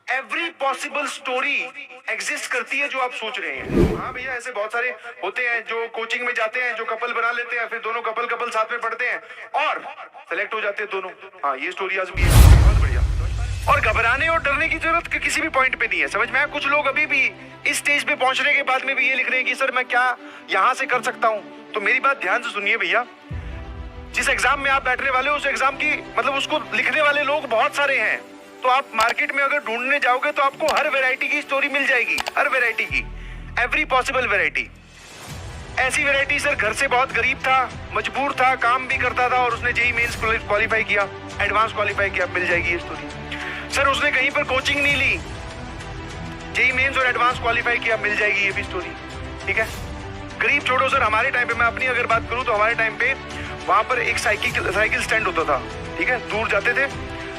Every possible story exist करती है जो आप सोच रहे हैं। हाँ भैया, ऐसे बहुत सारे होते हैं जो कोचिंग में जाते हैं, जो कपल बना लेते हैं, फिर दोनों कपल साथ में पढ़ते हैं और सेलेक्ट हो जाते हैं दोनों। हाँ, ये स्टोरी आज भी है। बहुत बढ़िया। और घबराने और डरने की जरूरत किसी भी पॉइंट पे नहीं है, समझ में आया? कुछ लोग अभी भी इस स्टेज पे पहुंचने के बाद में भी ये लिख रहे हैं कि सर मैं क्या यहाँ से कर सकता हूँ। तो मेरी बात ध्यान से सुनिए भैया, जिस एग्जाम में आप बैठने वाले हो उस एग्जाम की मतलब उसको लिखने वाले लोग बहुत सारे हैं। तो आप मार्केट में अगर ढूंढने जाओगे तो आपको हर वैरायटी की स्टोरी मिल जाएगी, हर वैरायटी की, एवरी पॉसिबल वैरायटी। ऐसी वैरायटी सर घर से बहुत गरीब था, मजबूर था, काम भी करता था और उसने जेईई मेंस क्वालिफाई किया, एडवांस क्वालिफाई किया, मिल जाएगी ये स्टोरी। सर उसने कहीं पर कोचिंग नहीं ली, जेईई मेंस और एडवांस क्वालिफाई किया, मिल जाएगी ये भी स्टोरी। ठीक है, गरीब छोड़ो सर, हमारे टाइम पे, मैं अपनी अगर बात करूं तो हमारे टाइम पे वहां पर एक साइकिल स्टैंड होता था। ठीक है, दूर जाते थे,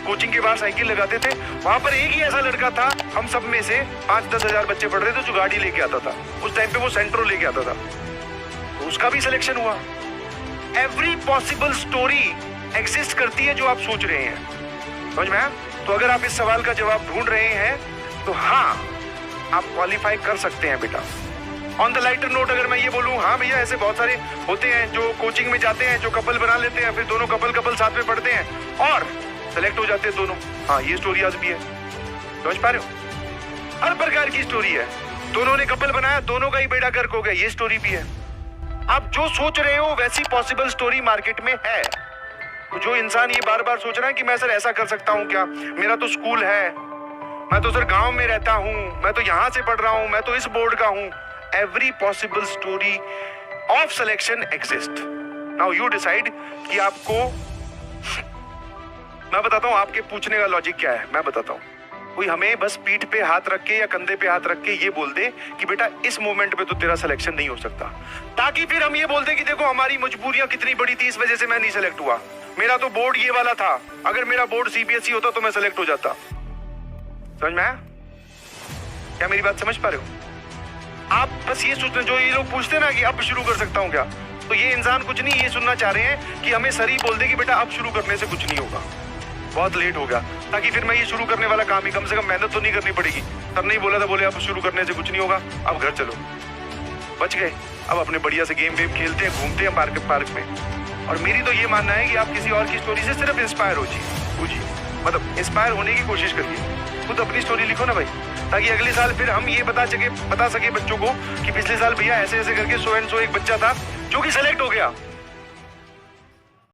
कोचिंग के बाहर साइकिल लगाते थे, वहां पर एक ही ऐसा लड़का था हम सब में से 5-10 हजार बच्चे पढ़ रहे थे जो गाड़ी लेके आता था। उस टाइम पे वो सेंट्रो लेके आता था, तो उसका भी सिलेक्शन हुआ। एवरी पॉसिबल स्टोरी एग्जिस्ट करती है जो आप सोच रहे हैं, समझ में आया? तो अगर आप इस सवाल का जवाब ढूंढ रहे हैं तो हाँ, आप क्वालिफाई कर सकते हैं बेटा। ऑन द लाइटर नोट अगर मैं ये बोलूं, हाँ भैया ऐसे बहुत सारे होते हैं जो कोचिंग में जाते हैं, जो कपल बना लेते हैं, फिर दोनों कपल साथ में पढ़ते हैं और सेलेक्ट हो जाते हैं दोनों। हाँ, ये स्टोरी आज भी है, समझ पा रहे हो? हर प्रकार की स्टोरी है। दोनों ने कपल बनाया, दोनों का ही बेड़ा गर्क हो गया, ये स्टोरी भी है। आप जो सोच रहे हो वैसी पॉसिबल स्टोरी मार्केट में है। तो जो इंसान ये बार बार सोच रहा है कि मैं सर ऐसा कर सकता हूँ क्या, मेरा तो स्कूल है, मैं तो सर गांव में रहता हूँ, मैं तो यहाँ से पढ़ रहा हूँ, मैं तो इस बोर्ड का हूँ, every possible story of selection exist. Now you decide कि आपको, मैं बताता हूँ आपके पूछने का लॉजिक क्या है, मैं बताता हूँ। कोई हमें बस पीठ पे हाथ रख के या कंधे पे हाथ रख के ये बोल दे कि बेटा इस मोमेंट पे तो तेरा सिलेक्शन नहीं हो सकता, ताकि फिर हम ये बोल दे कि देखो हमारी मजबूरियां कितनी बड़ी थी, इस वजह से मैं नहीं सिलेक्ट हुआ, मेरा तो बोर्ड ये वाला था, अगर मेरा बोर्ड सीबीएसई होता तो मैं सिलेक्ट हो जाता। समझ में आया? क्या मेरी बात समझ पा रहे हो? आप बस ये सोचते, जो ये लोग पूछते ना कि अब शुरू कर सकता हूँ क्या, तो ये इंसान कुछ नहीं ये सुनना चाह रहे हैं कि हमें सर ही बोल दे कि बेटा अब शुरू करने से कुछ नहीं होगा, बहुत लेट हो गया, ताकि फिर मैं ये शुरू करने वाला काम ही, कम से कम मेहनत तो नहीं करनी पड़ेगी। सर नहीं बोला था, बोले अब शुरू करने से कुछ नहीं होगा, अब घर चलो, बच गए। अब अपने बढ़िया से गेम वेम खेलते हैं, घूमते हैं पार्क में। और मेरी तो ये मानना है कि आप किसी और की स्टोरी से सिर्फ इंस्पायर हो जी, मतलब इंस्पायर होने की कोशिश करिए, खुद अपनी स्टोरी लिखो ना भाई, ताकि अगले साल फिर हम ये बता सके बच्चों को कि पिछले साल भैया ऐसे ऐसे करके सो एंड सो एक बच्चा था जो कि सेलेक्ट हो गया।